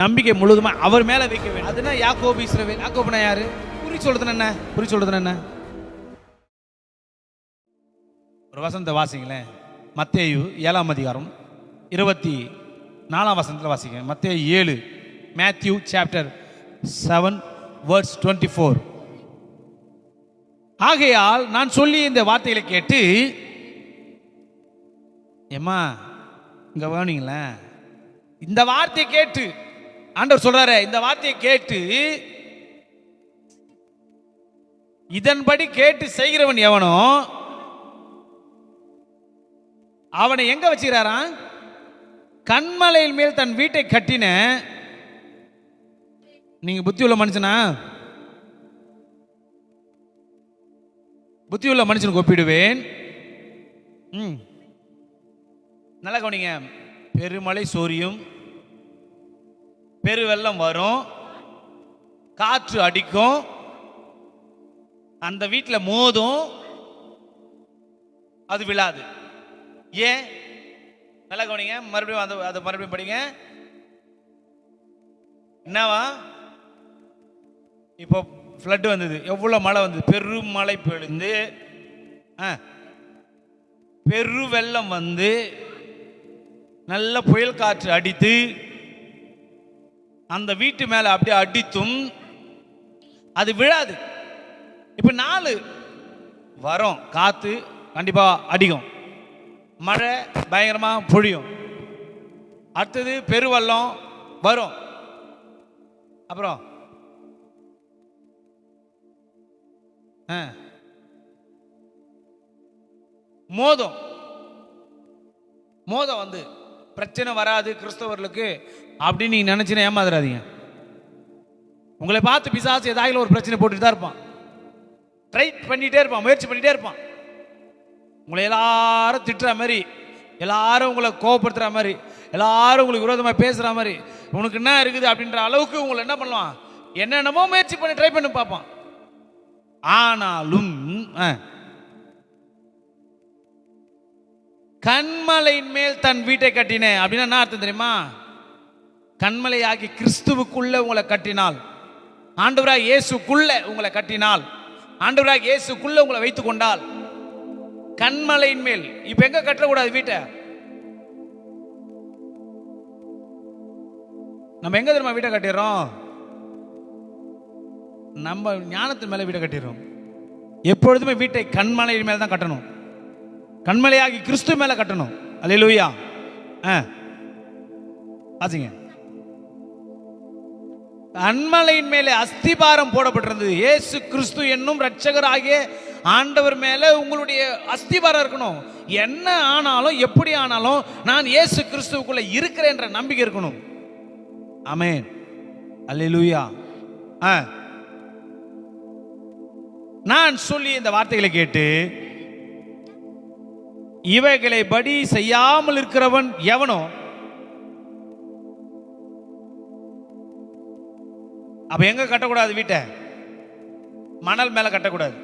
நம்பிக்கை முழுதுமா அவர் மேல வைக்க வேண்டும். அதுனா யாக்கோபு இஸ்ரவேல். யாக்கோபுனா யாரு? குறி சொல்றதுன்னு என்ன? குறி சொல்றதுன்னு என்ன? ஒரு வசனத்தை வாசிங்களேன். மத்தேயு 7ஆம் அதிகாரம் 24ஆம் வசனத்தில் வாசிங்க. மத்தேயு 7, மேத்யூ சாப்டர் 7 verse 24. ஆகையால் நான் சொல்லி இந்த வார்த்தைகளை கேட்டு, ஏம்மா இங்க வேணுங்களேன், இந்த வார்த்தையை கேட்டு ஆண்டவர் சொல்றாரு, இந்த வார்த்தையை கேட்டு இதன்படி கேட்டு செய்கிறவன் எவனோ அவனை எங்க வச்சுக்கிறாராம்? கன்மலையின் மேல் தன் வீட்டை கட்டின. நீங்க புத்தி உள்ள மனுஷனா? புத்தி உள்ள மனுஷனுக்கு ஒப்பிடுவேன். நல்லா கவனிங்க. பெருமழை சொரியும், பெருவெள்ளம் வரும், காற்று அடிக்கும், அந்த வீட்டில் மோதும், அது விழாது. ஏன்? நல்லா கவனிங்க. மறுபடியும் அதை மறுபடியும் படிங்க. என்னவா? இப்போ ஃப்ளட் வந்தது, எவ்வளவு மழை வந்தது, பெரும் மழை பெய்ந்து பெரு வெள்ளம் வந்து நல்ல புயல் காற்று அடித்து அந்த வீட்டு மேல அப்படியே அடித்தும் அது விழாது. இப்ப 4 வரும், காத்து கண்டிப்பா அடிக்கும், மழை பயங்கரமா பொழியும், அடுத்தது பெருவெள்ளம் வரும், அப்புறம் மோதம் வந்து பிரச்சனை வராது கிறிஸ்தவர்களுக்கு அப்படின்னு நீங்க நினைச்சுன்னா ஏமாந்துடாதீங்க. உங்களை பார்த்து பிசாசு ஏதாவது ஒரு பிரச்சனை போட்டுட்டு தான் இருப்பான், ட்ரை பண்ணிட்டே இருப்பான், முயற்சி பண்ணிட்டே இருப்பான். உங்களை எல்லாரும் திட்டுற மாதிரி, எல்லாரும் உங்களை கோபப்படுத்துற மாதிரி, எல்லாரும் உங்களுக்கு விரோதமாக பேசுற மாதிரி, உனக்கு என்ன இருக்குது அப்படின்ற அளவுக்கு உங்களை என்ன பண்ணுவான், என்னென்னமோ முயற்சி பண்ணி ட்ரை பண்ணி பார்ப்பான். ஆனாலும் கன்மலையின் மேல் தன் வீட்டை கட்டின அப்படின்னா என்ன அர்த்தம் தெரியுமா? கன்மலையாகி கிறிஸ்துவுக்குள்ள உங்களை கட்டினால், ஆண்டவராக இயேசுக்குள்ள உங்களை கட்டினால், ஆண்டவராக இயேசுக்குள்ள உங்களை வைத்துக் கொண்டால், கன்மலையின் மேல். இப்ப எங்க கட்டக்கூடாது வீட்டை? நம்ம எங்க தெரியுமா வீட்டை கட்டிடுறோம்? நம்ம ஞானத்தின் மேல வீட்டை கட்டிடுறோம். எப்பொழுதுமே வீட்டை கன்மலையின் மேல தான் கட்டணும், கன்மலையாகி கிறிஸ்து மேல கட்டணும். அல்லேலூயா. ஆச்சுங்க. கன்மலையின் மேலே அஸ்திபாரம் போடப்பட்டிருந்தது. இயேசு கிறிஸ்து என்னும் இரட்சகராகிய ஆண்டவர் மேல உங்களுடைய அஸ்திபாரம் இருக்கணும். என்ன ஆனாலும் எப்படி ஆனாலும் நான் இயேசு கிறிஸ்துவுக்குள்ள இருக்கிறேன் என்ற நம்பிக்கை இருக்கணும். ஆமென். அல்லேலூயா. நான் சொல்லி இந்த வார்த்தைகளை கேட்டு இவைகளை படி செய்யாமல் இருக்கிறவன் எவனோ அப்ப எங்க கட்டக்கூடாது வீட்டை? மணல் மேல கட்டக்கூடாது.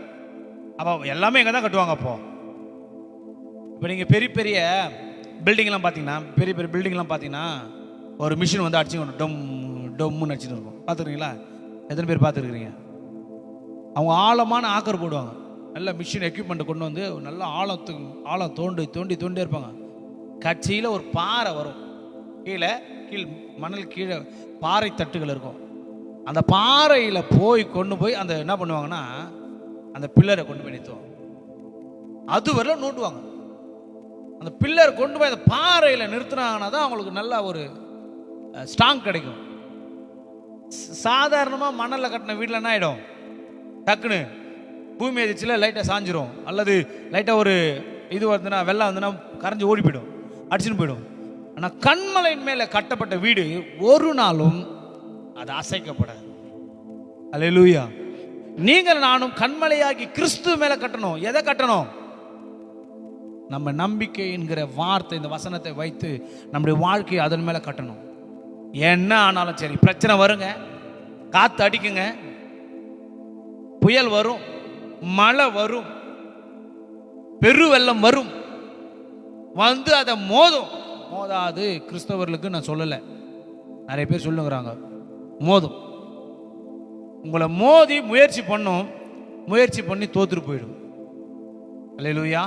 அப்போ எல்லாமே எங்க தான் கட்டுவாங்க. அப்போ இப்போ நீங்க பெரிய பெரிய பில்டிங்லாம் பார்த்தீங்கன்னா, பெரிய பெரிய பில்டிங்லாம் பார்த்தீங்கன்னா ஒரு மிஷின் வந்து அடிச்சுக்கணும், டொம் டொம்முன்னு அடிச்சுட்டு இருக்கும். பார்த்துருக்கீங்களா? எத்தனை பேர் பார்த்துருக்கிறீங்க? அவங்க ஆழமான ஆக்கர் போடுவாங்க, நல்ல மிஷின் எக்யூப்மெண்ட் கொண்டு வந்து நல்ல ஆழம் தோண்டி இருப்பாங்க. கட்சியில் ஒரு பாறை வரும், கீழ் மணல் கீழே பாறை தட்டுகள் இருக்கும். அந்த பாறையில் கொண்டு போய் அந்த என்ன பண்ணுவாங்கன்னா அந்த பில்லரை கொண்டு போய் நிறுத்துவாங்க. அது வரல நோண்டுவாங்க. அந்த பில்லர் கொண்டு போய் அந்த பாறையில் நிறுத்தினாங்கன்னா தான் அவங்களுக்கு நல்ல ஒரு ஸ்ட்ராங் கிடைக்கும். சாதாரணமாக மணலில் கட்டின வீட்டில் என்ன ஆகிடும், டக்குன்னு பூமி எதிர்ச்சியில் லைட்டாக சாஞ்சிரும், அல்லது லைட்டாக ஒரு இது வந்துன்னா வெள்ளம் வந்துன்னா கரைஞ்சி ஓடி போயிடும், அடிச்சுன்னு போயிடும். ஆனால் கன்மலையின் மேலே கட்டப்பட்ட வீடு ஒரு நாளும் அது அசைக்கப்படாது. அல்லேலூயா. நீங்கள் நானும் கன்மலையாகி கிறிஸ்து மேல கட்டணும். எதை கட்டணும்? நம்ம நம்பிக்கை என்கிற வார்த்தை, இந்த வசனத்தை வைத்து நம்முடைய வாழ்க்கையை அதன் மேல கட்டணும். என்ன ஆனாலும் சரி, பிரச்சனை வருங்க, காத்து அடிக்குங்க, புயல் வரும், மழை வரும், பெருவெள்ளம் வரும், வந்து அதை மோதாது. கிறிஸ்தவர்களுக்கு நான் சொல்லலை, நிறைய பேர் சொல்லுங்கிறாங்க மோதும். உங்களை மோதி முயற்சி பண்ணும், முயற்சி பண்ணி தோத்துட்டு போயிடும். அல்லேலூயா.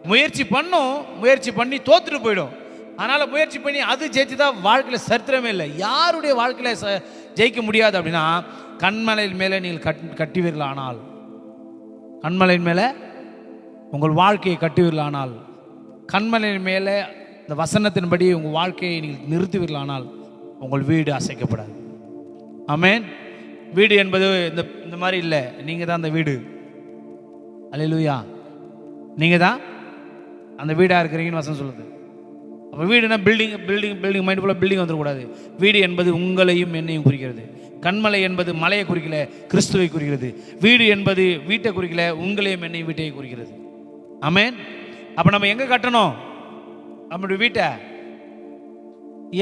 முயற்சி பண்ணும், முயற்சி பண்ணி தோத்துட்டு போயிடும். அதனால முயற்சி பண்ணி அது ஜெயிச்சுதான் வாழ்க்கையில் சரித்திரமே இல்லை. யாருடைய வாழ்க்கையில ஜெயிக்க முடியாது அப்படின்னா, கண்மலையின் மேலே நீங்கள் கட்டுவீர்களானால், கண்மலையின் மேலே உங்கள் வாழ்க்கையை கட்டுவீர்களானால், கண்மலையின் மேலே இந்த வசனத்தின்படி உங்கள் வாழ்க்கையை நீங்கள் நிறுத்துவீர்களானால், உங்கள் வீடு அசைக்கப்படாது. ஆமென். வீடு என்பது இந்த மாதிரி இல்லை, நீங்கள் தான் அந்த வீடு. அல்லேலூயா. நீங்கள் தான் அந்த வீடாக இருக்கிறீங்கன்னு வசனம் சொல்லுது. அப்போ வீடுனா பில்டிங் பில்டிங் பில்டிங் மைண்ட் ஃபுல்லாக பில்டிங் வந்துடக்கூடாது. வீடு என்பது உங்களையும் என்னையும் குறிக்கிறது. கண்மலை என்பது மலையை குறிக்கல, கிறிஸ்துவை குறிக்கிறது. வீடு என்பது வீட்டை குறிக்கல, உங்களையும் என்னையும் வீட்டையை குறிக்கிறது. ஆமென். அப்போ நம்ம எங்கே கட்டணும்? நம்மளுடைய வீட்டை.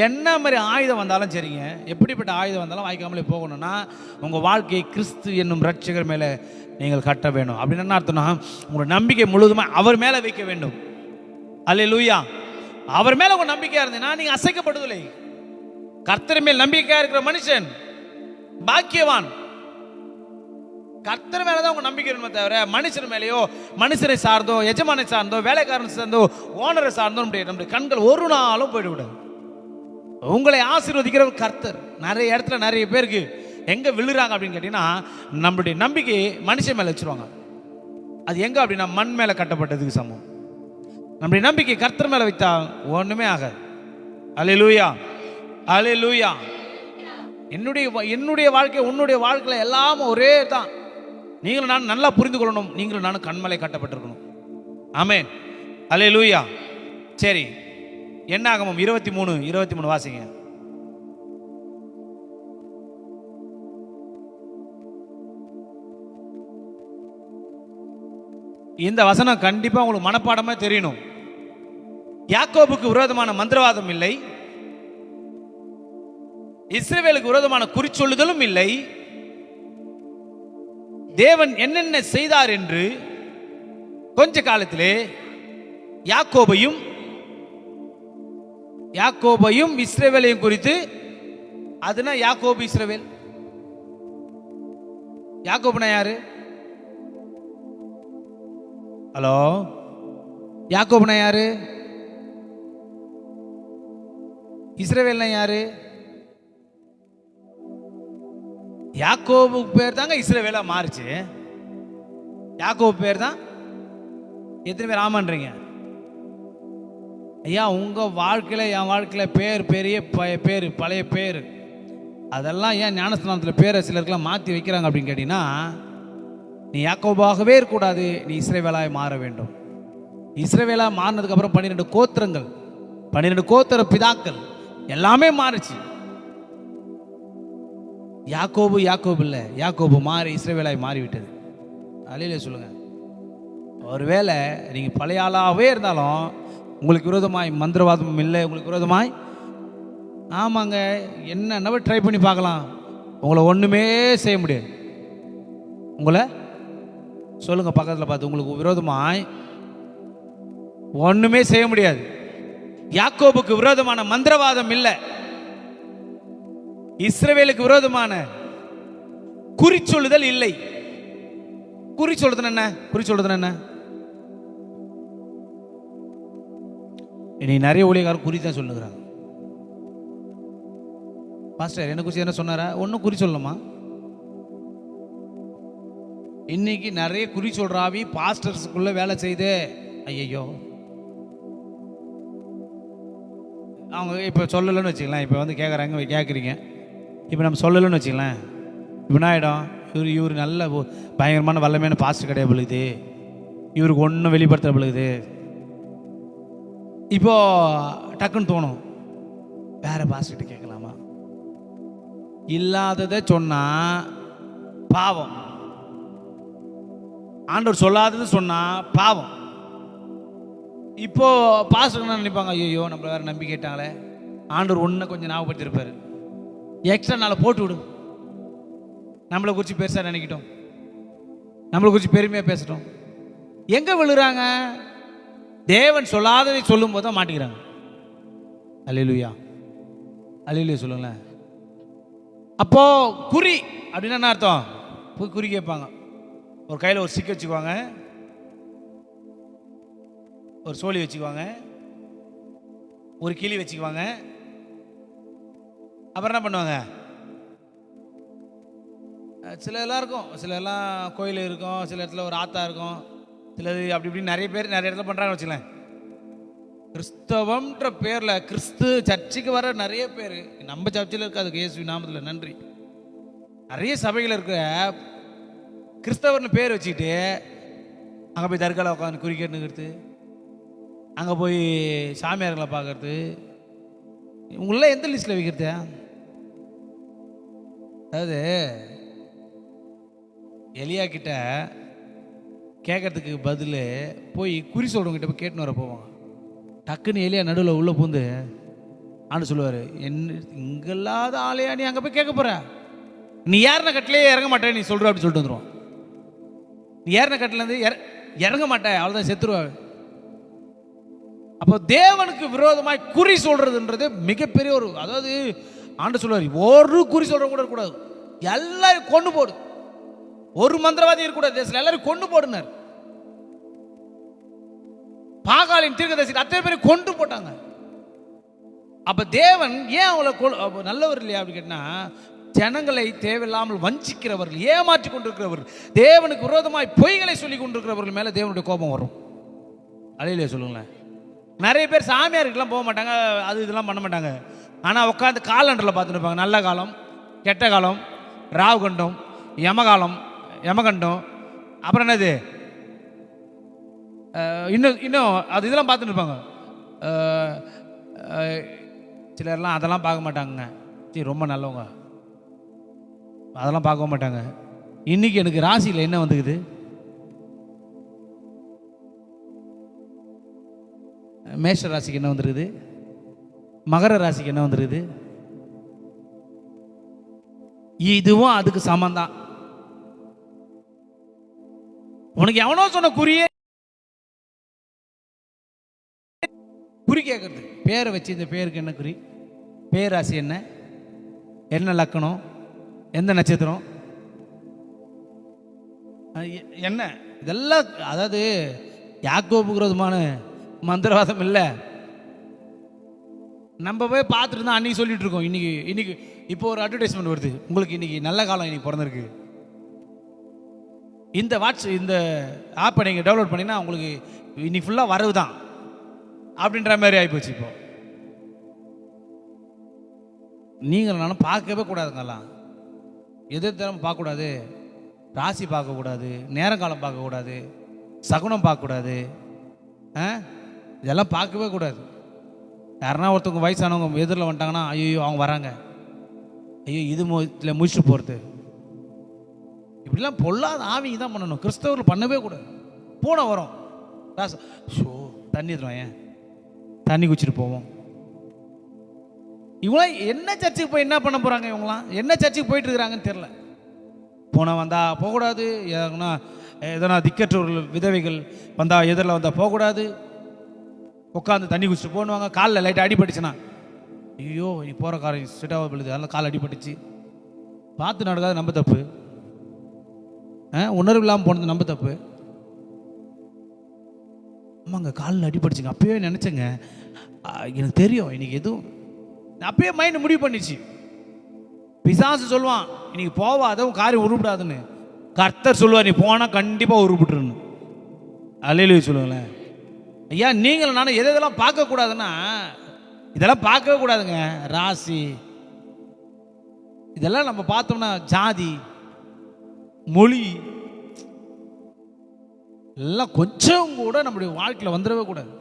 என்ன மாதிரி ஆயுதம் வந்தாலும் சரிங்க, எப்படிப்பட்ட ஆயுதம் வந்தாலும் வாய்க்காமலே போகணும்னா, உங்கள் வாழ்க்கையை கிறிஸ்து என்னும் ரட்சகர் மேலே நீங்கள் கட்ட வேணும். அப்படின்னு என்ன அர்த்தம்னா, உங்களோட நம்பிக்கை முழுவதுமாக அவர் மேலே வைக்க வேண்டும். அல்லேலூயா. அவர் மேலே உங்கள் நம்பிக்கையாக இருந்தீங்கன்னா நீங்கள் அசைக்கப்படுவதில்லை. கர்த்தர் மேல் நம்பிக்கையாக இருக்கிற மனுஷன் பாக்கியவான். கர்த்தர் மேலே தான் உங்கள் நம்பிக்கை இருக்கணுமே தவிர மனுஷன் மேலேயோ, மனுஷரை சார்ந்தோ, எஜமானை சார்ந்தோ, வேலைக்காரனை சார்ந்தோ, ஓனரை சார்ந்தோ நம்முடைய கண்கள் ஒரு நாளும் போய்விடாது. உங்களை ஆசீர்வதிக்கிறவர் கர்த்தர். நிறைய இடத்துல நிறைய பேருக்கு எங்கே விழுறாங்க அப்படின்னு கேட்டீங்கன்னா, நம்மளுடைய நம்பிக்கையை மனுஷன் மேலே வச்சுருவாங்க. அது எங்கே அப்படின்னா, மண் மேலே கட்டப்பட்டதுக்கு சமம். நம்முடைய நம்பிக்கை கர்த்தர் மேலே வைத்தா ஒன்றுமே ஆகாது. அல்லேலூயா. அல்லேலூயா. என்னுடைய வாழ்க்கை, உன்னுடைய வாழ்க்கையில் எல்லாம் ஒரே தான். நீங்களும் நான் நல்லா புரிந்து கொள்ளணும். நீங்களும் நானும் கண்மலை கட்டப்பட்டிருக்கணும். ஆமென். அல்லேலூயா. சரி, என்னாகமம் 23:23 வாசிங்க. இந்த வசனம் கண்டிப்பா உங்களுக்கு மனப்பாடமா தெரியணும். யாக்கோபுக்கு விரோதமான மந்திரவாதம் இல்லை, இஸ்ரவேலுக்கு விரோதமான குறிச்சொல்லுதலும் இல்லை. தேவன் என்னென்ன செய்தார் என்று கொஞ்ச காலத்திலே யாக்கோபையும் இஸ்ரவேலையும் குறித்து, அதுனா யாக்கோபு இஸ்ரவேல். யாக்கோபுனா யாரு? ஹலோ, யாக்கோபுனா யாரு? இஸ்ரவேல்னா யாரு? யாக்கோபு பேர் தாங்க இஸ்ரவேலா மாறுச்சு. யாக்கோபு பேர் தான். எத்தனை பேர் ஆமான்றீங்க? ஐயா, உங்க வாழ்க்கையில என் வாழ்க்கையில பேர் பெரிய பேர், பழைய பேர், அதெல்லாம் ஏன் ஞானஸ்தானத்தில் பேரை சிலருக்கெல்லாம் மாற்றி வைக்கிறாங்க அப்படின்னு கேட்டீங்கன்னா, நீ யாக்கோபாகவே இருக்கக்கூடாது, நீ இஸ்ரவேலாய் மாற வேண்டும். இஸ்ரவேலாய் மாறினதுக்கு அப்புறம் 12 கோத்திரங்கள், 12 கோத்திர பிதாக்கள் எல்லாமே மாறுச்சு. யாக்கோபு இல்லை, யாக்கோபு மாறி இஸ்ரவேலாய் மாறிவிட்டது. அல்லேலூயா சொல்லுங்க. ஒருவேளை நீங்க பழைய ஆளாகவே இருந்தாலும் உங்களுக்கு விரோதமாய் மந்திரவாதமும் இல்லை, உங்களுக்கு விரோதமாய் ஆமாங்க என்னென்னவோ ட்ரை பண்ணி பார்க்கலாம், உங்களை ஒன்றுமே செய்ய முடியாது. உங்களை சொல்லுங்க பக்கத்தில் பார்த்து, உங்களுக்கு விரோதமாய் ஒன்றுமே செய்ய முடியாது. யாக்கோபுக்கு விரோதமான மந்திரவாதம் இல்லை, இஸ்ரவேலுக்கு விரோதமான குறிச்சொல்லுதல் இல்லை. குறிச்சொல்லுதல் என்ன? குறிச்சொல்லுதல் என்ன? இனி நிறைய ஊழியக்காரர் குறி தான் சொல்லுகிறாங்க. பாஸ்டர் என்ன குறிச்சு என்ன சொன்னாரா? ஒன்றும் குறி சொல்லணுமா? இன்னைக்கு நிறைய குறி சொல்றாவி பாஸ்டர்ஸுக்குள்ள வேலை செய்து, ஐயோ அவங்க இப்போ சொல்லலைன்னு வச்சுக்கலாம். இப்போ வந்து கேட்குறீங்க, இப்போ நம்ம சொல்லலைன்னு வச்சுக்கலாம். இப்போ என்ன ஆகிடும்? இவர் நல்ல பயங்கரமான வல்லமையான பாஸ்டர் கிடையாது பொழுது, இவருக்கு ஒன்றும் வெளிப்படுத்துகிற பொழுது இப்போ டக்குன்னு தோணும், வேற பாஸ்டர்கிட்ட கேட்கலாமா? இல்லாததை சொன்னா பாவம், ஆண்டவர் சொல்லாதது சொன்னா பாவம். இப்போ பாஸ்டர் என்ன நினைப்பாங்க? ஐயோ நம்மள வேற நம்பி கேட்டாங்களே, ஆண்டவர் ஒன்று கொஞ்சம் ஞாபகப்படுத்திருப்பாரு, எக்ஸ்ட்ரா நாளை போட்டு விடும், நம்மளை குறித்து பெருசாக நினைக்கிட்டோம், நம்மளை குறித்து பெருமையாக பேசட்டும். எங்கே விழுறாங்க? தேவன் சொல்லாததை சொல்லும் போது தான் மாட்டிக்கிறாங்க. அல்லேலூயா. அல்லேலூயா சொல்லுங்களேன். அப்போ குறி அப்படின்னா என்ன அர்த்தம்? போய் குறி கேட்பாங்க. ஒரு கையில் ஒரு சிக்கு வச்சுக்குவாங்க, ஒரு சோழி வச்சுக்குவாங்க, ஒரு கிளி வச்சுக்குவாங்க. அப்புறம் என்ன பண்ணுவாங்க? சில எல்லாம் இருக்கும், சில எல்லாம் கோயில் இருக்கும், சில இடத்துல ஒரு ஆத்தா இருக்கும், சிலது அப்படி இப்படி நிறைய பேர் நிறைய இடத்துல பண்ணுறாங்க வச்சுக்கலாம். கிறிஸ்தவம்ன்ற பேரில் கிறிஸ்து சர்ச்சுக்கு வர நிறைய பேர் நம்ம சர்ச்சில் இருக்காது. இயேசு நாமத்தில் நன்றி. நிறைய சபைகள் இருக்கிற கிறிஸ்தவர்னு பேர் வச்சுக்கிட்டு அங்கே போய் தர்காவில் உட்காந்து குறிக்கெட்டுங்கிறது, அங்கே போய் சாமியார்களை பார்க்கறது, உங்களெல்லாம் எந்த லிஸ்ட்டில் வைக்கிறது? அதாவது எலியா கிட்ட கேட்கறதுக்கு பதில் போய் குறி சொல்கிறவங்கிட்ட போய் கேட்டுன்னு வர போவாங்க. டக்குன்னு எலியா நடுவில் உள்ளே பூந்து ஆண்டு சொல்லுவார், என்ன இங்கெல்லாத ஆளையா நீ அங்கே போய் கேட்க போகிற? நீ ஏறின கட்டிலே இறங்க மாட்டே நீ சொல்கிற அப்படி சொல்லிட்டு வந்துடுவான். நீ ஏறின கட்டிலேருந்து இறங்க மாட்டேன், அவ்வளோதான், செத்துருவாள். அப்போ தேவனுக்கு விரோதமாய் குறி சொல்றதுன்றது மிகப்பெரிய ஒரு, அதாவது ஆண்டு சொல்லுவார், ஒரு குறி சொல்ற கூட இருக்கக்கூடாது, எல்லாரும் கொண்டு போடு. ஒரு மந்திரவாதி இருக்கக்கூடாது தேசத்தில், எல்லாரும் கொண்டு போடுனார். பாகாலின் தீர்க்கதரிசி அத்தனை பேரை கொண்டு போட்டாங்க. அப்ப தேவன் ஏன் அவளை நல்லவர் இல்லையா அப்படி கேட்டா, ஜனங்களை தேவையில்லாமல் வஞ்சிக்கிறவர்கள், ஏமாற்றி கொண்டிருக்கிறவர்கள், தேவனுக்கு விரோதமாய் பொய்களை சொல்லி கொண்டிருக்கிறவர்கள் மேல தேவனுடைய கோபம் வரும். அல்லேலூயா சொல்லுங்களேன். நிறைய பேர் சாமியாருக்கெல்லாம் போக மாட்டாங்க, அது இதெல்லாம் பண்ண மாட்டாங்க. ஆனால் உட்காந்து காலண்டரில் பார்த்துட்டு இருப்பாங்க. நல்ல காலம், கெட்ட காலம், ராவுகண்டம், யமகண்டம், அப்புறம் என்னது இன்னும் அது இதெல்லாம் பார்த்துட்டு இருப்பாங்க. சிலர்லாம் அதெல்லாம் பார்க்க மாட்டாங்க. சரி, ரொம்ப நல்லவங்க, அதெல்லாம் பார்க்க மாட்டாங்க. இன்னைக்கு எனக்கு ராசியில் என்ன வந்துக்குது? மேஷ ராசிக்கு என்ன வந்துருக்குது? மகர ராசிக்கு என்ன வந்துருக்குது? இதுவும் அதுக்கு சமந்தான். உனக்கு எவனோ சொன்ன குறியே குறி கேட்கறது, பேரை வச்சு இந்த பேருக்கு என்ன குறி, பேராசி என்ன, என்ன லக்கணம், எந்த நட்சத்திரம், என்ன, இதெல்லாம் அதாவது யாக்கோபுக்கு விரோதமான மந்திரவாதம் இல்லை. நம்ம போய் பார்த்துட்டு தான் அன்னைக்கு சொல்லிட்டு இருக்கோம். இன்னைக்கு இப்போ ஒரு அட்வர்டைஸ்மெண்ட் வருது, உங்களுக்கு இன்னைக்கு நல்ல காலம் இன்னைக்கு பிறந்திருக்கு, இந்த ஆப்பை நீங்கள் டவுன்லோட் பண்ணிங்கன்னா உங்களுக்கு இன்னைக்கு ஃபுல்லாக வரவு தான் அப்படின்ற மாதிரி ஆகிப்போச்சு. இப்போ நீங்கள் நானும் பார்க்கவே கூடாதுங்கெல்லாம், எதிர்த்தரம் பார்க்கக்கூடாது, ராசி பார்க்கக்கூடாது, நேரங்காலம் பார்க்கக்கூடாது, சகுனம் பார்க்கக்கூடாது, இதெல்லாம் பார்க்கவே கூடாது. யாருன்னா ஒருத்தவங்க வயசானவங்க எதிரில் வந்துட்டாங்கன்னா, ஐயோ அவங்க வராங்க, ஐயோ இது இதில் முடிச்சுட்டு போகிறது, இப்படிலாம் பொல்லாத ஆவிங்க தான் பண்ணணும். கிறிஸ்தவர்கள் பண்ணவே கூடாது. பூனை வரும், ஷோ தண்ணி தருவோம், ஏன் தண்ணி குடிச்சிட்டு போவோம். இவங்களாம் என்ன சர்ச்சுக்கு போய் என்ன பண்ண போகிறாங்க? இவங்களாம் என்ன சர்ச்சுக்கு போயிட்டு இருக்கிறாங்கன்னு தெரில. பூனை வந்தால் போகக்கூடாது, எதனா திக்கற்றவர்கள் விதவைகள் வந்தால் எதிரில் வந்தால் போகக்கூடாது, உட்காந்து தண்ணி குடிச்சிட்டு போனுவாங்க. காலில் லைட்டாக அடிபட்டுச்சுன்னா, ஐயோ நீ போகிற காரம் சிட்டாக விழுது, அதெல்லாம் கால் அடிபட்டுச்சு, பார்த்து நடக்காது, நம்ம தப்பு. உணர்வு இல்லாமல் போனது நம்ம தப்பு. ஆமாங்க, காலில் அடிபட்டுச்சுங்க, அப்பயே நினச்சேங்க, எனக்கு தெரியும் இன்னைக்கு எதுவும், அப்பயே மைண்ட் முடிவு பண்ணிச்சு. பிசாசு சொல்லுவான் இன்னைக்கு போவாதும் காரியம் உருப்பிடாதுன்னு, கர்த்தர் சொல்லுவார் நீ போனால் கண்டிப்பாக உருப்பிட்டுருன்னு. அல்லேலூயா சொல்லுங்களேன். ஐயா நீங்களும் நானும் எதெல்லாம் பார்க்கக்கூடாதுன்னா, இதெல்லாம் பார்க்கவே கூடாதுங்க. ராசி இதெல்லாம் நம்ம பார்த்தோம்னா, ஜாதி, மொழி எல்லாம் கொஞ்சம் கூட நம்முடைய வாழ்க்கையில் வந்துடவே கூடாது.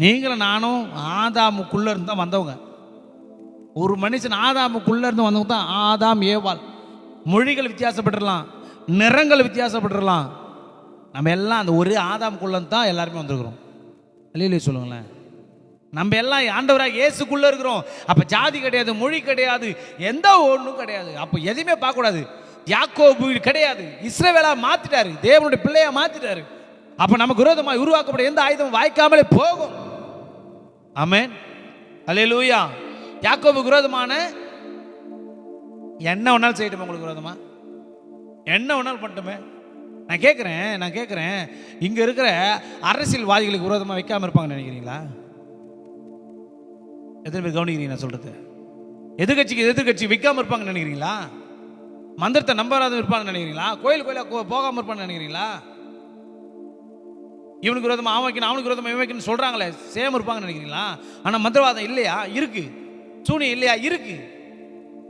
நீங்களும் நானும் ஆதாமுக்குள்ளே இருந்து தான் வந்தவங்க. ஒரு மனுஷன் ஆதாமுக்குள்ளே இருந்து வந்தவங்க தான் ஆதாம் ஏவாள். மொழிகள் வித்தியாசப்பட்டுடலாம், நிறங்கள் வித்தியாசப்பட்டுடலாம், நம்ம எல்லாம் அந்த ஒரே ஆதாமுக்குள்ளே தான் எல்லாருமே வந்துருக்கிறோம். இல்லையே சொல்லுங்களேன். நம்ம எல்லாம் ஆண்டவராக இயேசுக்குள்ளே இருக்கிறோம். அப்போ ஜாதி கிடையாது, மொழி கிடையாது, எந்த ஒன்றும் கிடையாது. அப்போ எதையுமே பார்க்கக்கூடாது. யாக்கோபு கிடையாது, இஸ்ரவேலா மாத்திட்டாரு, தேவனுடைய பிள்ளையா மாத்திட்டாரு. அப்ப நமக்கு விரோதமாக உருவாக்கப்பட்ட எந்த ஆயுதம் வாய்க்காமலே போகும். ஆமென், அல்லேலூயா. யாக்கோபுக்கு விரோதமான என்ன வேணாலும் செய்யட்டுமே, உங்களுக்கு விரோதமா என்ன வேணாலும் பண்ணட்டுமே. நான் கேட்குறேன் இங்க இருக்கிற அரசியல்வாதிகளுக்கு விரோதமா வைக்காம இருப்பாங்கன்னு நினைக்கிறீங்களா? எத்தனை பேர் கவனிக்கிறீங்க நான் சொல்றது? எதிர்கட்சி வைக்காம இருப்பாங்கன்னு நினைக்கிறீங்களா? மந்திரத்தை நம்பாத இருப்பாங்கன்னு நினைக்கிறீங்களா? கோயில போகாம இருப்பான்னு நினைக்கிறீங்களா? இவனுக்கு விரோதமா அவன் வைக்கணும், அவனுக்கு விரோதமா இவன் வைக்கணும்னு சொல்றாங்களே, சேம் இருப்பாங்கன்னு நினைக்கிறீங்களா? ஆனா மந்திரவாதம் இல்லையா? இருக்கு. சூனியம் இல்லையா? இருக்கு.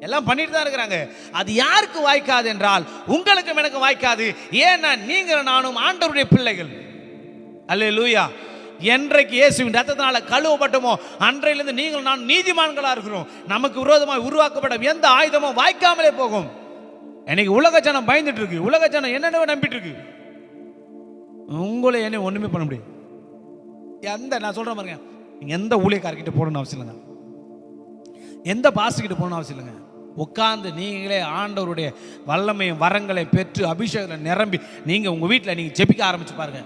எல்லாம் பண்ணிட்டு தான் இருக்கிறாங்க. அது யாருக்கு வாய்க்காது என்றால் உங்களுக்கும் எனக்கு வாய்க்காது. ஏன்னா நீங்கள் நானும் ஆண்டவருடைய பிள்ளைகள். அல்லேலூயா. என்றைக்கு இயேசுவின் ரத்தத்தினால கழுவப்பட்டோமோ அன்றையிலிருந்து நீங்கள் நான் நீதிமான்களா இருக்கிறோம். நமக்கு விரோதமாக உருவாக்கப்பட்ட எந்த ஆயுதமும் வாய்க்காமலே போகும். எனக்கு உலக ஜனம் பயந்துட்டு இருக்கு, உலக ஜனம் என்னென்ன நம்பிட்டு இருக்கு. உங்களை என்ன ஒண்ணுமே பண்ண முடியும். நான் சொல்றேன் பாருங்க, நீங்க எந்த ஊழியக்காரர்கிட்ட போடணும்னு அவசியம் இல்லைங்க, எந்த பாஸ்டர் கிட்ட போகணும்னு அவசியம் இல்லைங்க. உட்கார்ந்து நீங்களே ஆண்டவருடைய வல்லமையும் வரங்களை பெற்று அபிஷேகத்தில் நிரம்பி நீங்க உங்க வீட்டில் நீங்க ஜெபிக்க ஆரம்பிச்சு பாருங்க.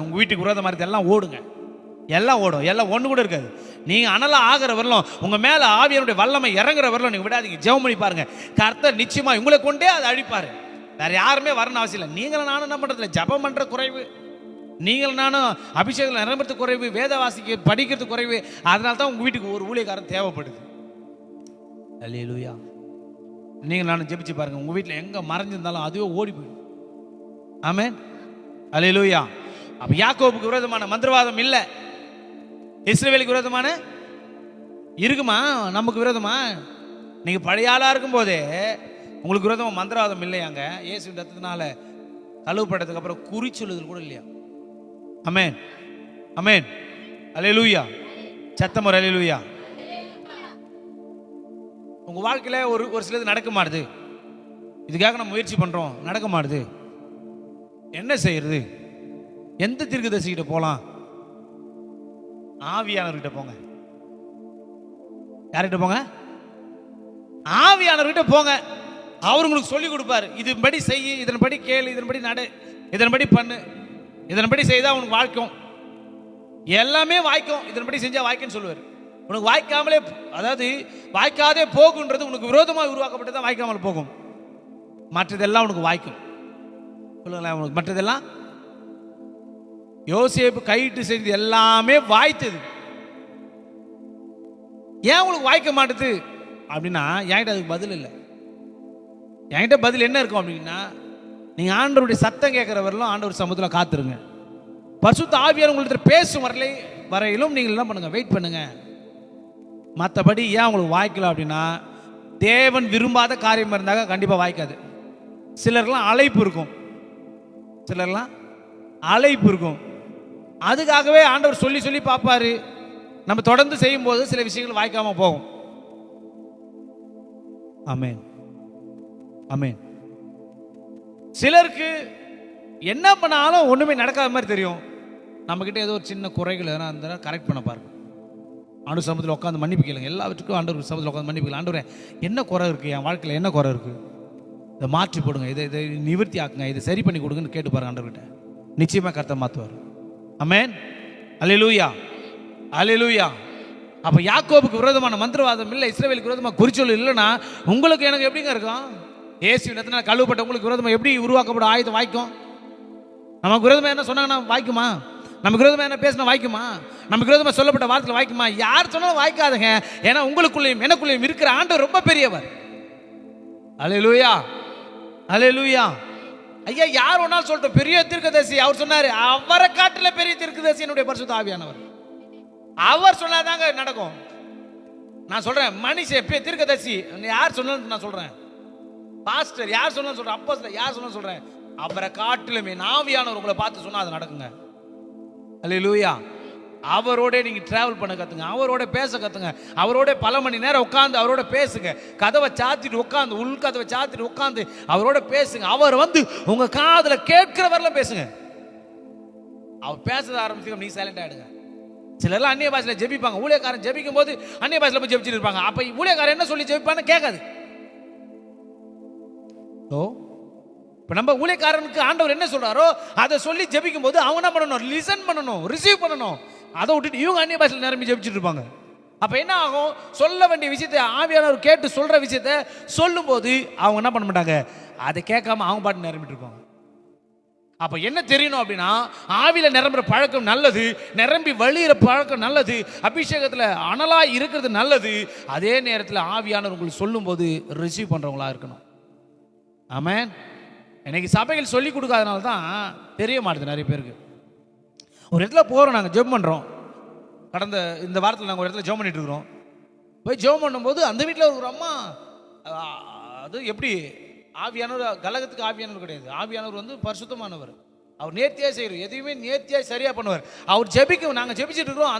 உங்க வீட்டுக்கு விரோத மாதிரி எல்லாம் ஓடுங்க, எல்லாம் ஓடும், எல்லாம் ஒன்று கூட இருக்காது. நீங்க அனலா ஆகிற வரலும் உங்க மேல ஆவியனுடைய வல்லமை இறங்குற வரலும் நீங்க விடாதீங்க, ஜெபம் பண்ணி பாருங்க. கர்த்தர் நிச்சயமா உங்களை கொண்டே அதை அழிப்பாரு. வேற யாருமே வரணும் அவசியம் இல்லை. நீங்களும் நானும் என்ன பண்றதில்ல, ஜெபம் பண்ற குறைவு, நீங்களும் நானும் அபிஷேகம் நிரம்புறது குறைவு, வேத வாசிக்க படிக்கிறது குறைவு. அதனால தான் உங்க வீட்டுக்கு ஒரு ஊழியக்காரன் தேவைப்படுது. அல்லேலூயா. நீங்க நானும் ஜெபிச்சு பாருங்க, உங்க வீட்டில் எங்க மறைஞ்சிருந்தாலும் அதுவே ஓடி போயிடும். ஆமென். அல்லேலூயா. அப்ப யாக்கோபுக்கு விரோதமான மந்திரவாதம் இல்லை, இஸ்ரவேலுக்கு விரோதமான இருக்குமா? நமக்கு விரோதமா? நீங்க பழைய ஆளா இருக்கும் போதே உங்களுக்கு விரோதமா மந்திரவாதம் இல்லையாங்க? இயேசுவின் ரத்தத்தினால கழுவப்பட்டதுக்கு அப்புறம் குறி சொல்லுதல் கூட இல்லையா? ஆமென், ஆமென், அல்லேலூயா. சத்தம் ஒரு அல்லேலூயா. உங்க வாழ்க்கையில ஒரு சிலது நடக்க மாட்டுது, இதுக்காக நம்ம முயற்சி பண்றோம், நடக்க மாட்டுது. என்ன செய்யறது? எந்த தீர்க்கதரிசிகிட்ட போலாம்? ஆவியானவர்கிட்ட போங்க. யார்கிட்ட போங்க? ஆவியானவர்கிட்ட போங்க. அவர் உங்களுக்கு சொல்லி கொடுப்பாரு. இதன்படி செய், இதன்படி கேளு, இதன்படி நடு, இதன்படி பண்ணு, இதன்படி செய்தா உனக்கு வாய்க்கும், எல்லாமே வாய்க்கும், இதன்படி செஞ்சா வாய்க்குன்னு சொல்லுவார். உனக்கு வாய்க்காமலே, அதாவது வாய்க்காதே போகுன்றது உனக்கு விரோதமாக உருவாக்கப்பட்டதான் வாய்க்காமல் போகும். மற்றதெல்லாம் உனக்கு வாய்க்கும். சொல்லுங்களேன், உனக்கு மற்றதெல்லாம். யோசேப்பு கையிட்டு செஞ்சது எல்லாமே வாய்த்தது. ஏன் உங்களுக்கு வாய்க்க மாட்டுது அப்படின்னா என்கிட்ட அதுக்கு பதில் இல்லை. என்கிட்ட பதில் என்ன இருக்கும் அப்படின்னா, நீங்க ஆண்டவருடைய சத்தம் கேட்கிற வரலும் ஆண்டவர் சமூகத்தில் காத்துருங்க. பரிசுத்த ஆவியார் உங்களுக்கு பேசும் வரையிலும் நீங்கள் என்ன பண்ணுங்க, வெயிட் பண்ணுங்க. மற்றபடி ஏன் உங்களுக்கு வாய்க்கல அப்படின்னா தேவன் விரும்பாத காரியம் இருந்தாங்க கண்டிப்பாக வாய்க்காது. சிலர்லாம் அழைப்பு இருக்கும், அதுக்காகவே ஆண்டவர் சொல்லி சொல்லி பார்ப்பாரு. நம்ம தொடர்ந்து செய்யும் போது சில விஷயங்கள் வாய்க்காம போகும். ஆமென், ஆமென். சிலருக்கு என்ன பண்ணாலும் ஒண்ணுமே நடக்காத மாதிரி தெரியும். நம்ம கிட்ட ஏதோ ஒரு சின்ன குறைகள் எதனா இருந்தா கரெக்ட் பண்ண பாருங்க. ஆண்டு சமூகத்தில் உட்காந்து மன்னிப்பு கேளுங்க. எல்லாத்துக்கும் ஆண்டவர் சமூகத்தில் உட்காந்து மன்னிப்பு கேளுங்க. ஆண்டவரே, என்ன குறை இருக்கு என் வாழ்க்கையில், என்ன குறை இருக்கு, இதை மாற்றி போடுங்க, இதை நிவர்த்தி ஆக்குங்க, இதை சரி பண்ணி கொடுங்கன்னு கேட்டு பாருங்க. ஆண்டவர்கிட்ட நிச்சயமா கர்த்தர் மாற்றுவார். ஆமென், அல்லேலூயா, அல்லேலூயா. அப்ப யாக்கோபுக்கு விரோதமான மந்திரவாதம் இல்லை, இஸ்ரவேலுக்கு விரோதமாக குறிச்சொல் இல்லைன்னா உங்களுக்கு எனக்கு எப்படிங்க இருக்கும்? இயேசுவின் ரத்தத்தினால கழுவப்பட்ட உங்களுக்கு விரோதமாக எப்படி உருவாக்கப்படும் ஆயுதம் வாய்க்கும்? நமக்கு விரோதமாக என்ன சொன்னாங்கன்னா வாய்க்குமா? நமக்கு விரோதமாக என்ன பேசினா வாய்க்குமா? நமக்கு விரோதமாக சொல்லப்பட்ட வார்த்தைகள் வாய்க்குமா? யார் சொன்னாலும் வாய்க்காதுங்க. ஏன்னா உங்களுக்குள்ளேயும் எனக்குள்ளேயும் இருக்கிற ஆண்டவர் ரொம்ப பெரியவர். அல்லேலூயா, அல்லேலூயா. ஐயா, யார் ஒன்னாலும் சொல்லட்டும், பெரிய தீர்க்கதரிசி அவர் சொன்னாரு, அவரை காட்டில பெரிய தீர்க்கதரிசி என்னுடைய பரிசுத்த ஆவியானவர். அவர் சொன்னாதாங்க நடக்கும். நான் சொல்றேன், மனுஷன் தீர்க்கதரிசி யார் சொன்னாலும் நான் சொல்றேன், பாஸ்டர் யார் சொன்னாலும் சொல்றேன், அப்போஸ்தலர் யார் சொன்னாலும் சொல்றேன், அவரை காட்டிலுமே ஆவியானவர் உங்களை பார்த்து சொன்னா அது நடக்குங்க. அல்லேலூயா. அவரோட நீங்க டிராவல் பண்ண கத்துங்க, அவரோட பேச கத்துங்க, அவரோட பல மணி நேரம் உட்காந்து அவரோட பேசுங்க. கதவை சாத்திட்டு உட்காந்து, உள் கதவை சாத்திட்டு உட்காந்து அவரோட பேசுங்க. அவர் வந்து உங்க காதுல கேட்கிறவரெல்லாம் பேசுங்க. அவர் பேச ஆரம்பிச்சு நீங்க சைலண்ட் ஆயிடுங்க. சிலர்லாம் அந்நிய பாஷையில ஜெபிப்பாங்க. ஊழியக்காரன் ஜெபிக்கும் போது அந்நிய பாஷையில போய் ஜெபிச்சுட்டு இருப்பாங்க. அப்ப ஊழியக்காரன் என்ன சொல்லி ஜெபிப்பான்னு கேட்காது. இப்ப நம்ம ஊழியக்காரனுக்கு ஆண்டவர் என்ன சொல்றாரோ அதை சொல்லி ஜெபிக்கும் போது அவங்க என்ன பண்ணணும்? லிசன் பண்ணணும், ரிசீவ் பண்ணணும். அதை விட்டுட்டு இவங்க அந்நிய பாஷையில நிரம்பி ஜெபிச்சுட்டு இருப்பாங்க. அப்ப என்ன ஆகும்? சொல்ல வேண்டிய விஷயத்தை ஆவியானவர் கேட்டு சொல்ற விஷயத்தை சொல்லும்போது அவங்க என்ன பண்ண மாட்டாங்க, அதை கேட்காம அவங்க பாட்டு நிரம்பிட்டு இருப்பாங்க. அப்ப என்ன தெரியணும் அப்படின்னா, ஆவியில நிரம்புற பழக்கம் நல்லது, நிரம்பி வழியிற பழக்கம் நல்லது, அபிஷேகத்துல அனலா இருக்கிறது நல்லது. அதே நேரத்தில் ஆவியானவர் உங்களுக்கு சொல்லும்போது ரிசீவ் பண்றவங்களா இருக்கணும். ஆமென். இன்னைக்கு சபைகள் சொல்லி கொடுக்காதனால தான் தெரிய மாட்டேது நிறைய பேருக்கு. ஒரு இடத்துல போகிறோம், நாங்கள் ஜெபம் பண்ணுறோம். கடந்த இந்த வாரத்தில் நாங்கள் ஒரு இடத்துல ஜெபம் பண்ணிட்டு இருக்கிறோம். போய் ஜெபம் பண்ணும்போது அந்த வீட்டில் ஒரு அம்மா, அது எப்படி ஆவியானவர், கலகத்துக்கு ஆவியானவர் கிடையாது. ஆவியானவர் வந்து பரிசுத்தமானவர். அவர் நேர்த்தியாக செய்கிறார், எதையுமே நேர்த்தியாக சரியாக பண்ணுவார். அவர் ஜெபிக்க நாங்கள் ஜெபிச்சுட்டு இருக்கிறோம்.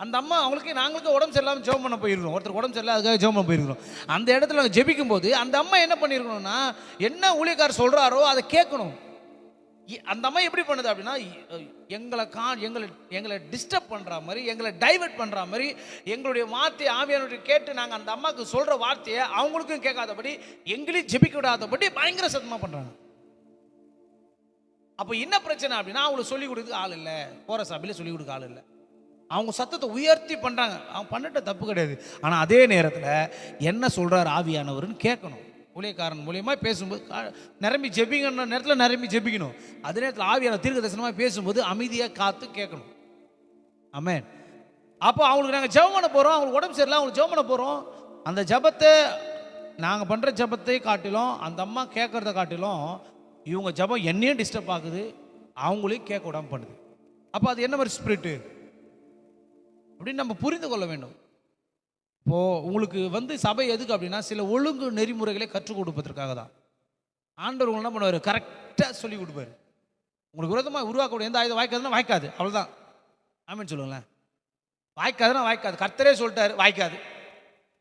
அந்த அம்மா அவங்களுக்கு நாங்களுக்கு உடம்பு சரியில்லாமல் ஜெபம் பண்ண போயிருக்கிறோம். ஒருத்தர் உடம்பு சரியில்லை, அதுக்காக ஜெபம் பண்ண போயிருக்கிறோம். அந்த இடத்துல நாங்கள் ஜெபிக்கும் போது அந்த அம்மா என்ன பண்ணியிருக்கணும்னா, என்ன ஊழியக்காரர் சொல்கிறாரோ அதை கேட்கணும். அந்த அம்மா எப்படி பண்ணுது அப்படின்னா, எங்களை டிஸ்டர்ப் பண்ணுற மாதிரி, எங்களை டைவர்ட் பண்ணுற மாதிரி, எங்களுடைய வார்த்தையை ஆவியானவரை கேட்டு நாங்கள் அந்த அம்மாவுக்கு சொல்கிற வார்த்தையை அவங்களுக்கும் கேட்காதபடி, எங்களையும் ஜெபிக்க விடாதபடி பயங்கர சத்தமாக பண்ணுறாங்க. அப்போ என்ன பிரச்சனை அப்படின்னா, அவங்களுக்கு சொல்லிக் கொடுக்க ஆள் இல்லை, போகிற சபையில் சொல்லிக் கொடுக்க ஆள் இல்லை. அவங்க சத்தத்தை உயர்த்தி பண்ணுறாங்க. அவங்க பண்ணிட்ட தப்பு கிடையாது. ஆனால் அதே நேரத்தில் என்ன சொல்கிறார் ஆவியானவர்னு கேட்கணும். ஊழியக்காரன் மூலியமாக பேசும்போது நிரம்பி ஜெபிக்கணும், நேரத்தில் நிரம்பி ஜெபிக்கணும். அதே நேரத்தில் ஆவியான தீர்க்க தரிசனமாக பேசும்போது அமைதியாக காத்து கேட்கணும். ஆமென். அப்போ அவங்களுக்கு நாங்கள் ஜெபம் பண்ண போகிறோம், அவங்களுக்கு உடம்பு சரியில்லை, அவங்களுக்கு ஜெபம் பண்ண போகிறோம். அந்த ஜெபத்தை நாங்கள் பண்ணுற ஜெபத்தை காட்டிலும், அந்த அம்மா கேட்குறத காட்டிலும், இவங்க ஜெபம் என்னையும் டிஸ்டர்ப் ஆகுது, அவங்களையும் கேட்க விடாமல் பண்ணுது. அப்போ அது என்ன மாதிரி ஸ்பிரிட்டு அப்படின்னு நம்ம புரிந்து கொள்ள வேண்டும். இப்போது உங்களுக்கு வந்து சபை எதுக்கு அப்படின்னா, சில ஒழுங்கு நெறிமுறைகளை கற்றுக் கொடுப்பதற்காக தான். ஆண்டவர் உங்களுக்கு என்ன பண்ணுவார், கரெக்டாக சொல்லி கொடுப்பாரு. உங்களுக்கு விரோதமாக உருவாக்கக்கூடிய எந்த ஆயுதம் வாய்க்காதுன்னா வாய்க்காது, அவ்வளோதான். ஆமென் சொல்லுங்களேன். வாய்க்காதுன்னா வாய்க்காது. கர்த்தரே சொல்லிட்டாரு வாய்க்காது.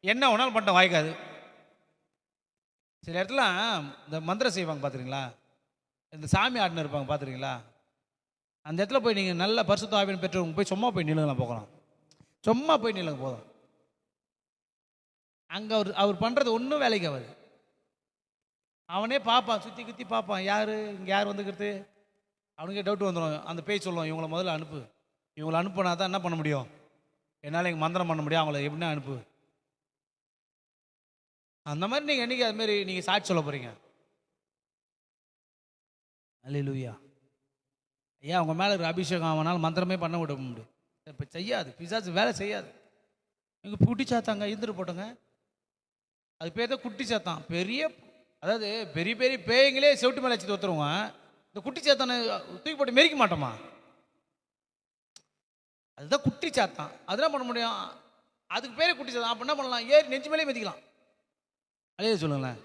என்ன ஒன்றாலும் பண்ணிட்டோம், வாய்க்காது. சில இடத்துல இந்த மந்திரம் செய்வாங்க பார்த்துருங்களா, இந்த சாமி ஆடினு இருப்பாங்க பார்த்துருங்களா, அந்த இடத்துல போய் நீங்கள் நல்ல பரிசுத்த ஆவியின் பெற்றவங்க போய் சும்மா போய் நில்லுங்கலாம், போகலாம், சும்மா போய் நில்லுங்க போதும். அங்கே அவர் பண்ணுறது ஒன்றும் வேலைக்கு ஆகாது. அவனே பார்ப்பான், சுற்றி குத்தி பார்ப்பான், இங்கே யார் வந்துக்கிறது, அவனுக்கே டவுட் வந்துடும். அந்த பேய் சொல்லுவான், இவங்கள முதல்ல அனுப்பு, இவங்களை அனுப்புனா தான் என்ன பண்ண முடியும், என்னால் எங்கள் மந்திரம் பண்ண முடியும், அவங்கள எப்படின்னா அனுப்பு. அந்த மாதிரி நீங்கள் என்னைக்கு அதுமாரி நீங்கள் சாட்சி சொல்ல போகிறீங்க? அல்லேலூயா. ஐயா அவங்க மேலே இருக்கிற அபிஷேகம் அவனால் மந்திரமே பண்ண விட முடியும். இப்போ செய்யாது, பிசாசு வேலை செய்யாது. இங்கே குட்டி சாத்தாங்க இருந்துட்டு போட்டோங்க, அது பேர் தான் குட்டி சாத்தான். அதாவது பெரிய பெரிய பேய்களே செவிட்டு மேலே வச்சு தோத்துருவான். இந்த குட்டி சாத்தானை தூக்கி போட்டு மெரிக்க மாட்டோமா, அதுதான் குட்டி சாத்தான். அதெல்லாம் பண்ண முடியும், அதுக்கு பேரே குட்டி சாத்தான். அப்போ என்ன பண்ணலாம், ஏறி நெஞ்சு மேலே மிதிக்கலாம். அதே சொல்லுங்களேன்.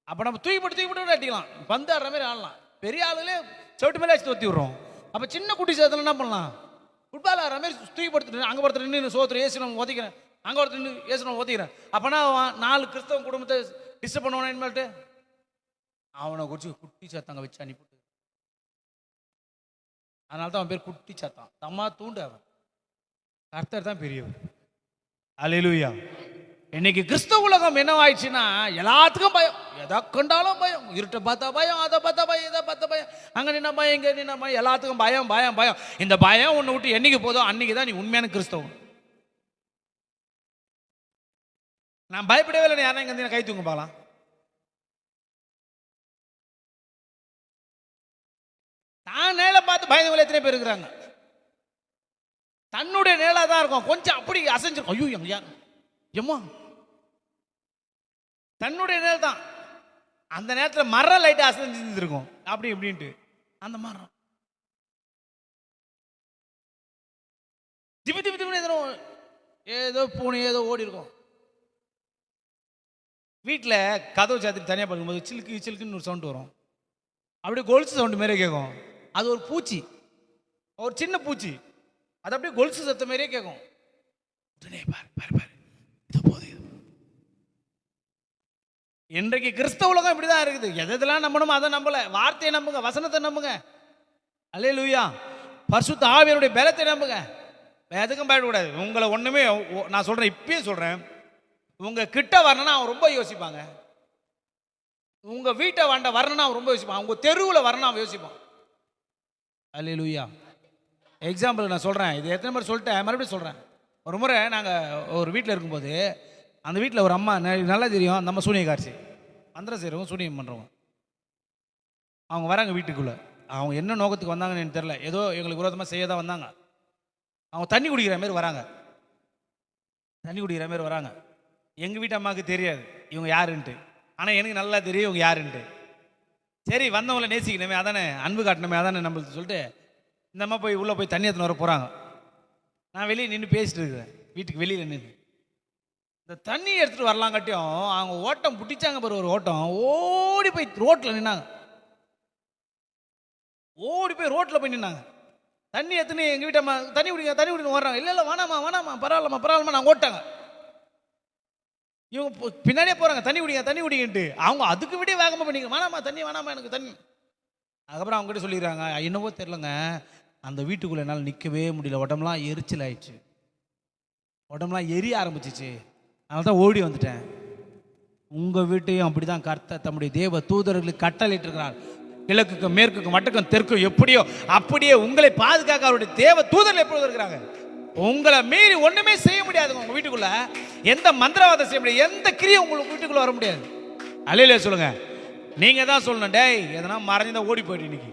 அப்போ நம்ம தூக்கி போட்டு அடிக்கலாம், பந்து ஆடுற மாதிரி ஆடலாம். பெரிய ஆளுகளே செவிட்டு மேலே வச்சு தோத்தி விடுறோம். அப்போ சின்ன குட்டி சாத்தான என்ன பண்ணலாம், ஃபுட்பால் ஆடுற மாதிரி தூக்கி படுத்துட்டு அங்கே ஒருத்தர் நின்று சோத்துரு ஏசு நம்ம ஒதைக்கிறேன், அங்கே ஒருத்தர் நின்று ஏசு நம்ம ஒதைக்கிறேன். அப்போனா 4 கிறிஸ்தவ குடும்பத்தை டிஸ்டர்ப் பண்ணுவானே இனிமேல்ட்டு. அவனை குறித்து குட்டி சாத்தாங்க வச்சு அனுப்பிவிட்டு, அதனால தான் அவன் பேர் குட்டி சாத்தான். தம்மா தூண்டு, அவன் கர்த்தர் தான் பெரியவர். அல்லேலூயா. இன்னைக்கு கிறிஸ்தவ உலகம் என்ன ஆயிடுச்சுன்னா, எல்லாத்துக்கும் பயம், எதை கண்டாலும் பயம், இருட்டை பார்த்தா பயம், அதை பார்த்தா பயம், இதை பார்த்தா பயம், அங்கே நின்ன பயம், இங்கே நின்ன பயம், எல்லாத்துக்கும் பயம் பயம் பயம். இந்த பயம் ஒன்று விட்டு என்னைக்கு போதும் அன்னைக்கு தான் நீ உண்மையான கிறிஸ்தவம். நான் பயப்படவே இல்லை, யாரும் இங்கே கை தூங்க பார்க்கலாம். தான் நேலை பார்த்து பயந்தவங்கள எத்தனை பேர் இருக்கிறாங்க. தன்னுடைய நேலா தான் இருக்கும், கொஞ்சம் அப்படி அசைஞ்சிருக்கும், ஐயோ எம்மா தன்னுடைய நேரம் தான். அந்த நேரத்தில் மரம் லைட்டா அசைஞ்சிருக்கும், அப்படி இப்படின்ட்டு அந்த மரம் திபி திபி திபி ஏதோ பூனை ஏதோ ஓடி இருக்கும். வீட்டில் கதவு சாத்திட்டு தனியாக பார்க்கும்போது சிலுக்கு சிலுக்குன்னு ஒரு சவுண்ட் வரும், அப்படியே கொலுசு சவுண்டு மாரியே கேட்கும். அது ஒரு பூச்சி, ஒரு சின்ன பூச்சி, அது அப்படியே கொலுசு சத்தம் மாரியே கேட்கும். உடனே பாரு பாரு பாரு, இது போது. இன்றைக்கு கிறிஸ்தவ உலகம் இப்படிதான் இருக்குது. எதெல்லாம் நம்பணுமோ அதை நம்பல, வார்த்தையை நம்புங்க, வசனத்தை நம்புங்க. அல்லேலூயா. பரிசுத்த ஆவியானுடைய பலத்தை நம்புங்க. எதுக்கும் பயப்படக்கூடாது. உங்களை ஒண்ணுமே, நான் சொல்றேன், இப்பயே சொல்றேன், உங்க கிட்ட வரணும்னா அவன் ரொம்ப யோசிப்பாங்க. உங்க வீட்டை வரணும்னா அவன் ரொம்ப யோசிப்பான். உங்க தெருவில் வரணும் அவன் யோசிப்பான். அல்லேலூயா. எக்ஸாம்பிள் நான் சொல்றேன், இது எத்தனை பேர் சொல்லிட்டேன், மறுபடியும் சொல்றேன். ஒரு முறை நாங்கள் ஒரு வீட்டில் இருக்கும்போது அந்த வீட்டில் ஒரு அம்மா நல்லா தெரியும், அந்த அம்மா சூனியக்காரிசி, மந்திரம் செய்கிறவங்க, சூனியம் பண்ணுறவங்க. அவங்க வராங்க வீட்டுக்குள்ளே. அவங்க என்ன நோக்கத்துக்கு வந்தாங்கன்னு எனக்கு தெரில, ஏதோ எங்களுக்கு விரோதமாக செய்ய தான் வந்தாங்க. அவங்க தண்ணி குடிக்கிற மாதிரி வராங்க, தண்ணி குடிக்கிற மாதிரி வராங்க. எங்கள் வீட்டு அம்மாவுக்கு தெரியாது இவங்க யாருன்ட்டு, ஆனால் எனக்கு நல்லா தெரியும் இவங்க யாருன்ட்டு. சரி, வந்தவங்கள நேசிக்கணுமே, அதானே அன்பு காட்டணுமே, அதானே நம்மளுக்கு சொல்லிட்டு இந்த அம்மா போய் உள்ளே போய் தண்ணி எடுத்துன்னு வர போகிறாங்க. நான் வெளியே நின்று பேசிட்டு இருக்கிறேன், வீட்டுக்கு வெளியில் நின்று. இந்த தண்ணி எடுத்துகிட்டு வரலாம் கட்டியும் அவங்க ஓட்டம் பிடிச்சாங்க பாரு, ஒரு ஓட்டம், ஓடி போய் ரோட்டில் நின்னாங்க. ஓடி போய் ரோட்டில் போய் நின்னாங்க. தண்ணி எடுத்துன்னு எங்கள் வீட்டம்மா தண்ணி குடிங்க தண்ணி குடிங்க வர்றாங்க. இல்லை இல்லை வேணாமா வேணாமா, பரவாயில்லம்மா பரவாயில்லம்மா, நாங்கள் ஓட்டாங்க. இவங்க பின்னாடியே போகிறாங்க, தண்ணி குடிங்க தண்ணி குடிங்கன்ட்டு. அவங்க அதுக்கு விட வேகமாக பண்ணிங்க, வேணாமா தண்ணி வேணாமா எனக்கு தண்ணி. அதுக்கப்புறம் அவங்ககிட்ட சொல்லிடுறாங்க, என்னவோ தெரிலங்க, அந்த வீட்டுக்குள்ளே என்னால் நிற்கவே முடியல, உடம்புலாம் எரிச்சல் ஆயிடுச்சு, உடம்புலாம் எரிய ஆரம்பிச்சிச்சு, அதனால தான் ஓடி வந்துட்டேன். உங்கள் வீட்டையும் அப்படி தான் கர்த்தர் தம்முடைய தேவ தூதர்களுக்கு கட்டளையிட்டு இருக்கிறார். கிழக்குக்கும் மேற்குக்கும் வடக்கும் தெற்கும் எப்படியோ அப்படியே உங்களை பாதுகாக்க அவருடைய தேவ தூதர்கள் எப்பொழுது இருக்கிறாங்க. உங்களை மீறி ஒன்றுமே செய்ய முடியாதுங்க. உங்கள் வீட்டுக்குள்ள எந்த மந்திரவாதம் செய்ய முடியாது, எந்த கிரியை உங்களுக்கு வீட்டுக்குள்ளே வர முடியாது. அல்லேலூயா சொல்லுங்க. நீங்கள் தான் சொல்லணும், டேய் எதனா மறைஞ்சுதான் ஓடி போயிடு. இன்னைக்கு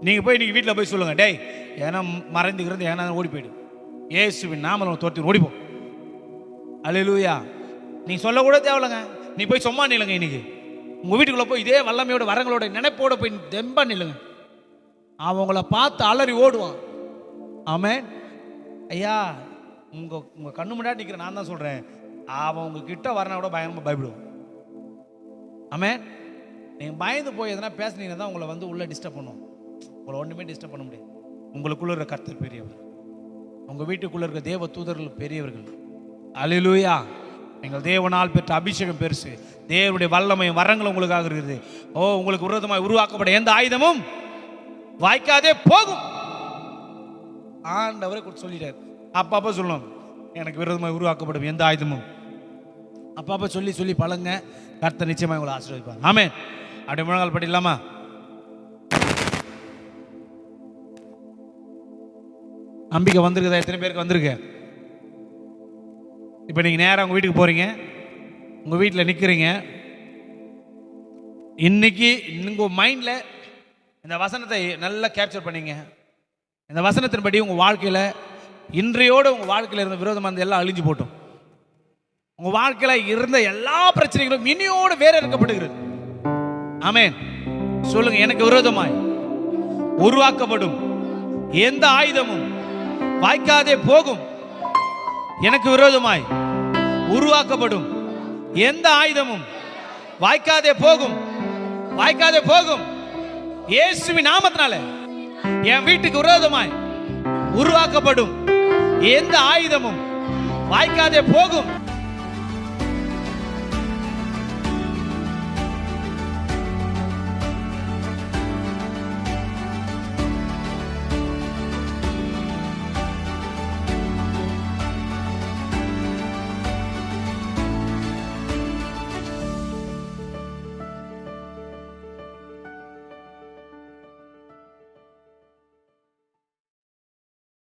நீங்கள் போய் இன்னைக்கு வீட்டில் போய் சொல்லுங்கள், டேய் ஏன்னா மறைந்துக்கிறது ஏன்னா ஓடி போயிடு, இயேசுவின் நாமத்தில் தோற்று ஓடிப்போ. அல்லேலூயா. நீ சொல்லக்கூட தேவையில்லைங்க, நீ போய் சும்மா நில்லுங்க. இன்னைக்கு உங்கள் வீட்டுக்குள்ளே போய் இதே வல்லமையோட வரங்களோட நினைப்போட போய் தெம்பா நில்லுங்க. அவங்கள பார்த்து அலறி ஓடுவான். ஆமென். ஐயா, உங்கள் கண்ணு முன்னாடி நிற்கிற நான் தான் சொல்கிறேன், அவன் உங்ககிட்ட வரனா கூட பயங்கரமாக பயப்படுவான். ஆமென். நீங்கள் பயந்து போய் எதனா பேசுனீங்கன்னா தான் உங்களை வந்து உள்ளே டிஸ்டர்ப் பண்ணுவோம். உங்களை ஒன்றுமே டிஸ்டர்ப் பண்ண முடியாது. உங்களுக்குள்ளே இருக்கிற கர்த்தர் பெரியவர், உங்கள் வீட்டுக்குள்ளே இருக்கிற தேவ தூதர்கள் பெரியவர்கள். அல்லேலூயா. எங்கள் தேவனால் பெற்ற அபிஷேகம் பெருசு, தேவனுடைய வல்லமையும் வரங்களும் உங்களுக்காக இருக்குது. ஓ, உங்களுக்கு விரோதமாய் உருவாக்கப்பட எந்த ஆயுதமும் வாய்க்காதே போகும். ஆண்டவரே சொல்லிட்டார். அப்பப்போ சொல்லணும், எனக்கு விரோதமாய் உருவாக்கப்படும் எந்த ஆயுதமும். அப்பப்போ சொல்லி சொல்லி பழங்க, கர்த்தர் நிச்சயமாக உங்களை ஆசீர்வதிப்பார். ஆமென். அப்படியே முழங்கால் படிக்கலாமா? நம்பிக்கை வந்திருக்குதா? எத்தனை பேருக்கு வந்திருக்கு? இப்போ நீங்கள் நேராக உங்கள் வீட்டுக்கு போகிறீங்க, உங்கள் வீட்டில் நிற்கிறீங்க. இன்னைக்கு உங்கள் மைண்டில் இந்த வசனத்தை நல்லா கேப்சர் பண்ணிங்க. இந்த வசனத்தின்படி உங்கள் வாழ்க்கையில் இன்றையோடு உங்கள் வாழ்க்கையில் இருந்த விரோதமானது எல்லாம் அழிஞ்சு போட்டோம். உங்கள் வாழ்க்கையில் இருந்த எல்லா பிரச்சனைகளும் இனியோடு வேற இருக்கப்படுகிறது. ஆமென். சொல்லுங்க, எனக்கு விரோதமாய் உருவாக்கப்படும் எந்த ஆயுதமும் வாய்க்காதே போகும். எனக்கு விரோதமாய் உருவாக்கப்படும் எந்த ஆயுதமும் வாய்க்காதே போகும், வாய்க்காதே போகும். இயேசுவின் நாமத்தினால என் வீட்டுக்கு விரோதமாய் உருவாக்கப்படும் எந்த ஆயுதமும் வாய்க்காதே போகும்.